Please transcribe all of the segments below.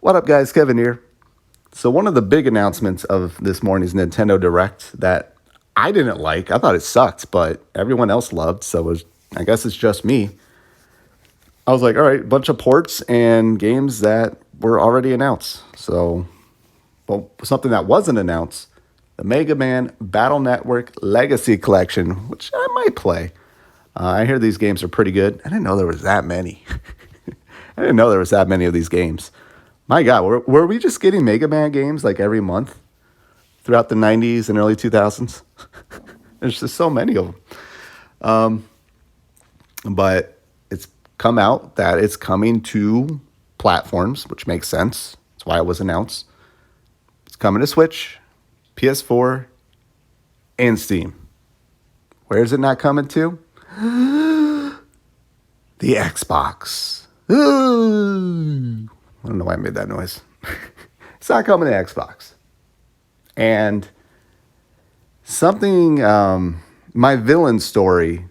What up, guys? Kevin here. So, one of the big announcements of this morning's Nintendo Direct that I didn't like, I thought it sucked, but everyone else loved, so I guess it's just me. I was like, all right, bunch of ports and games that were already announced. So, well, something that wasn't announced, the Mega Man Battle Network Legacy Collection, which I might play. I hear these games are pretty good. I didn't know there was that many. I didn't know there was that many of these games. My God, were we just getting Mega Man games like every month throughout the 90s and early 2000s? There's just so many of them. But it's come out that it's coming to platforms, which makes sense. That's why it was announced. It's coming to Switch, PS4, and Steam. Where is it not coming to? The Xbox. Ooh. I don't know why I made that noise. It's not coming to Xbox. And something, my villain story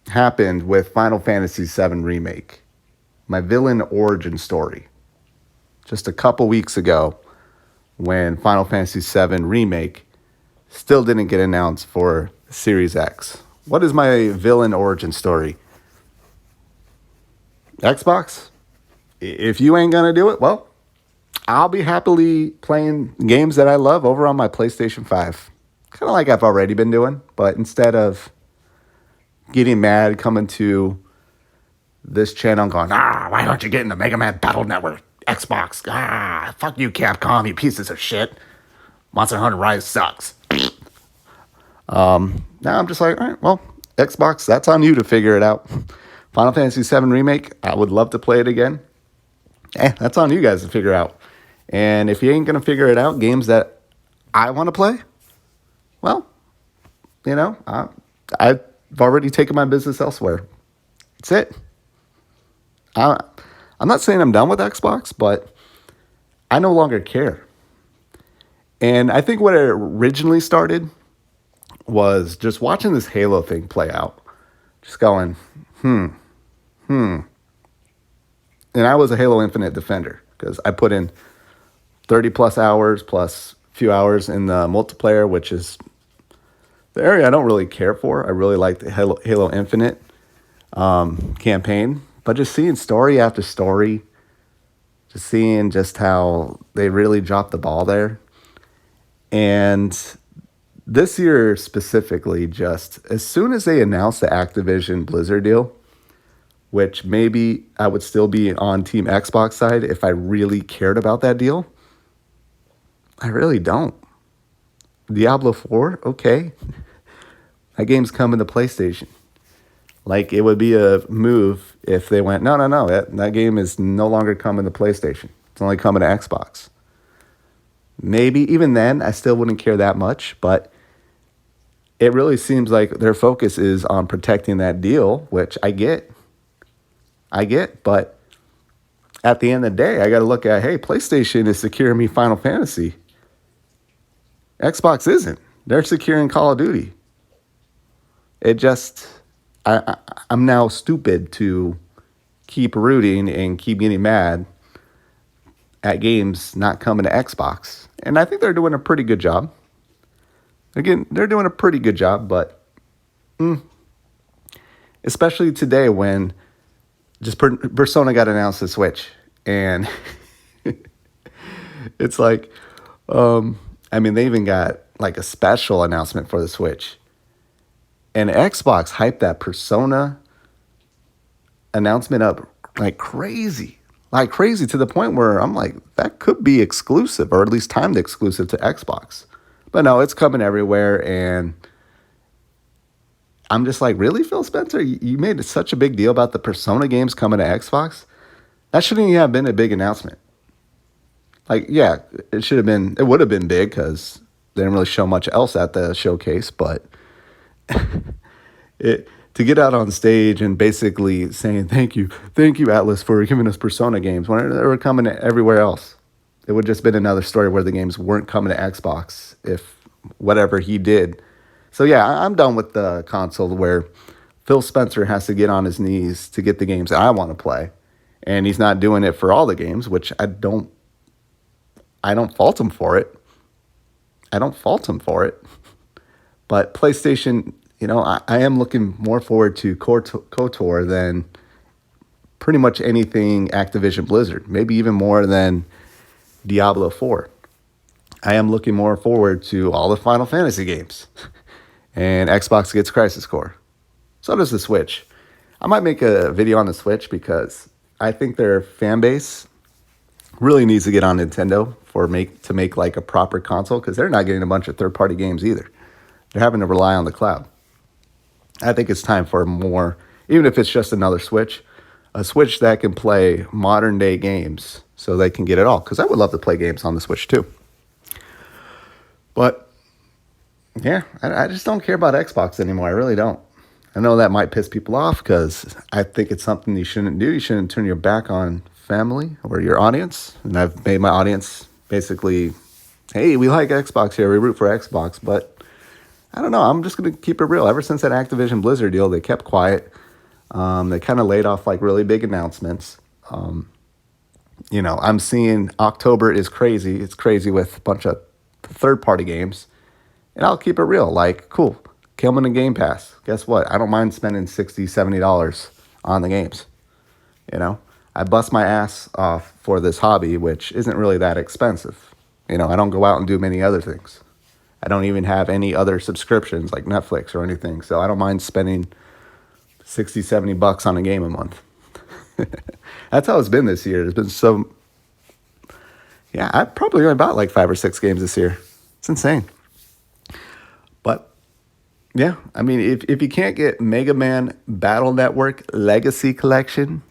happened with Final Fantasy VII Remake. My villain origin story. Just a couple weeks ago when Final Fantasy VII Remake still didn't get announced for Series X. What is my villain origin story? Xbox? If you ain't gonna do it, well, I'll be happily playing games that I love over on my PlayStation 5. Kind of like I've already been doing, but instead of getting mad coming to this channel and going, why don't you get in the Mega Man Battle Network? Xbox, fuck you, Capcom, you pieces of shit. Monster Hunter Rise sucks. Now I'm just like, all right, well, Xbox, that's on you to figure it out. Final Fantasy VII Remake, I would love to play it again. That's on you guys to figure out. And if you ain't going to figure it out, games that I want to play, well, I've already taken my business elsewhere. That's it. I'm not saying I'm done with Xbox, but I no longer care. And I think what it originally started was just watching this Halo thing play out. Just going, And I was a Halo Infinite defender because I put in 30 plus hours plus a few hours in the multiplayer, which is the area I don't really care for. I really like the Halo Infinite campaign, but just seeing story after story, just seeing just how they really dropped the ball there. And this year specifically, just as soon as they announced the Activision Blizzard deal, which maybe I would still be on Team Xbox side if I really cared about that deal. I really don't. Diablo 4, okay. That game's coming to PlayStation. Like, it would be a move if they went, no, that game is no longer coming to PlayStation. It's only coming to Xbox. Maybe even then, I still wouldn't care that much, but it really seems like their focus is on protecting that deal, which I get, but at the end of the day, I got to look at, hey, PlayStation is securing me Final Fantasy. Xbox isn't. They're securing Call of Duty. It just, I'm now stupid to keep rooting and keep getting mad at games not coming to Xbox. And I think they're doing a pretty good job. Again, they're doing a pretty good job, but especially today when just Persona got announced to Switch, and it's like, they even got like a special announcement for the Switch, and Xbox hyped that Persona announcement up like crazy to the point where I'm like, that could be exclusive, or at least timed exclusive to Xbox. But no, it's coming everywhere, and I'm just like, really, Phil Spencer? You made such a big deal about the Persona games coming to Xbox? That shouldn't even have been a big announcement. Like, yeah, it would have been big because they didn't really show much else at the showcase, but to get out on stage and basically saying, thank you, Atlas, for giving us Persona games when they were coming to everywhere else. It would just been another story where the games weren't coming to Xbox if whatever he did. So yeah, I'm done with the console where Phil Spencer has to get on his knees to get the games that I want to play. And he's not doing it for all the games, which I don't fault him for it. I don't fault him for it. But PlayStation, I am looking more forward to KOTOR than pretty much anything Activision Blizzard, maybe even more than Diablo 4. I am looking more forward to all the Final Fantasy games. And Xbox gets Crisis Core. So does the Switch. I might make a video on the Switch because I think their fan base really needs to get on Nintendo to make like a proper console, because they're not getting a bunch of third-party games either. They're having to rely on the cloud. I think it's time for more, even if it's just another Switch, a Switch that can play modern-day games so they can get it all, because I would love to play games on the Switch too. But, yeah, I just don't care about Xbox anymore. I really don't. I know that might piss people off because I think it's something you shouldn't do. You shouldn't turn your back on family or your audience. And I've made my audience basically, hey, we like Xbox here. We root for Xbox. But I don't know. I'm just going to keep it real. Ever since that Activision Blizzard deal, they kept quiet. They kind of laid off like really big announcements. I'm seeing October is crazy. It's crazy with a bunch of third-party games. And I'll keep it real. Like, cool. Come in Game Pass. Guess what? I don't mind spending $60, $70 on the games. I bust my ass off for this hobby, which isn't really that expensive. I don't go out and do many other things. I don't even have any other subscriptions like Netflix or anything. So I don't mind spending $60, $70 on a game a month. That's how it's been this year. There's been some... Yeah, I probably only bought like 5 or 6 games this year. It's insane. But... yeah, I mean, if you can't get Megaman Battle Network Legacy Collection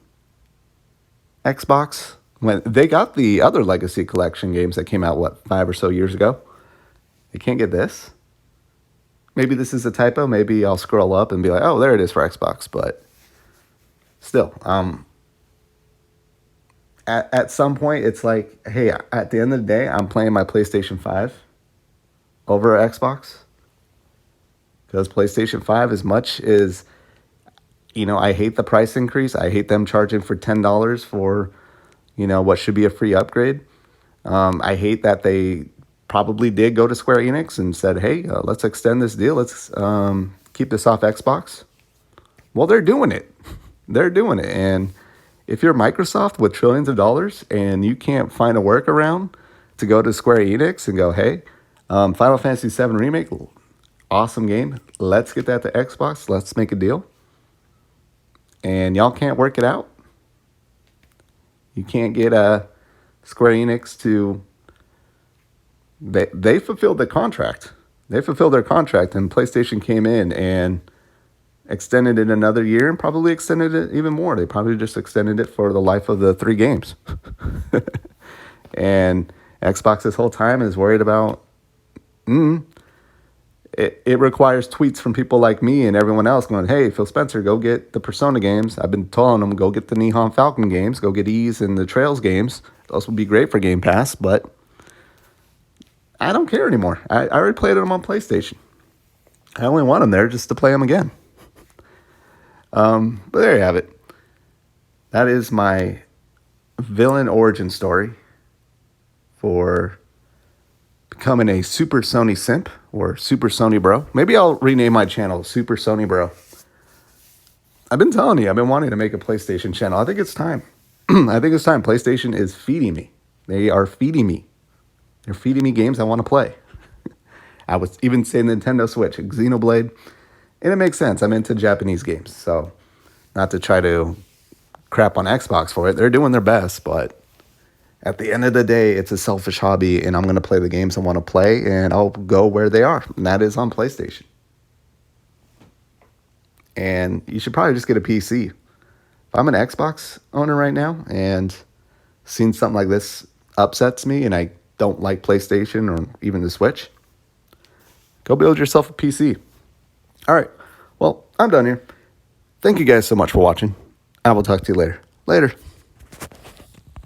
Xbox, when they got the other Legacy Collection games that came out, 5 or so years ago, you can't get this? Maybe this is a typo. Maybe I'll scroll up and be like, oh, there it is for Xbox. But still, at some point, it's like, hey, at the end of the day, I'm playing my PlayStation 5 over Xbox. Because PlayStation 5, as much as, I hate the price increase. I hate them charging for $10 for, what should be a free upgrade. I hate that they probably did go to Square Enix and said, hey, let's extend this deal. Let's keep this off Xbox. Well, they're doing it. They're doing it. And if you're Microsoft with trillions of dollars and you can't find a workaround to go to Square Enix and go, hey, Final Fantasy VII Remake, awesome game. Let's get that to Xbox. Let's make a deal. And y'all can't work it out. You can't get Square Enix to... They fulfilled the contract. They fulfilled their contract, and PlayStation came in and extended it another year and probably extended it even more. They probably just extended it for the life of the 3 games. And Xbox this whole time is worried about... It requires tweets from people like me and everyone else going, hey, Phil Spencer, go get the Persona games. I've been telling them, go get the Nihon Falcon games, go get Ys and the Trails games. Those would be great for Game Pass, but I don't care anymore. I already played them on PlayStation. I only want them there just to play them again. But there you have it. That is my villain origin story for becoming a Super Sony simp or Super Sony bro. Maybe I'll rename my channel Super Sony Bro. I've been telling you, I've been wanting to make a PlayStation channel. I think it's time. I think it's time. PlayStation is feeding me. They are feeding me. They're feeding me games I want to play. I was even saying Nintendo Switch, Xenoblade. And it makes sense. I'm into Japanese games. So not to try to crap on Xbox for it. They're doing their best, but at the end of the day, it's a selfish hobby, and I'm going to play the games I want to play, and I'll go where they are, and that is on PlayStation. And you should probably just get a PC. If I'm an Xbox owner right now, and seeing something like this upsets me, and I don't like PlayStation or even the Switch, go build yourself a PC. All right, well, I'm done here. Thank you guys so much for watching. I will talk to you later. Later.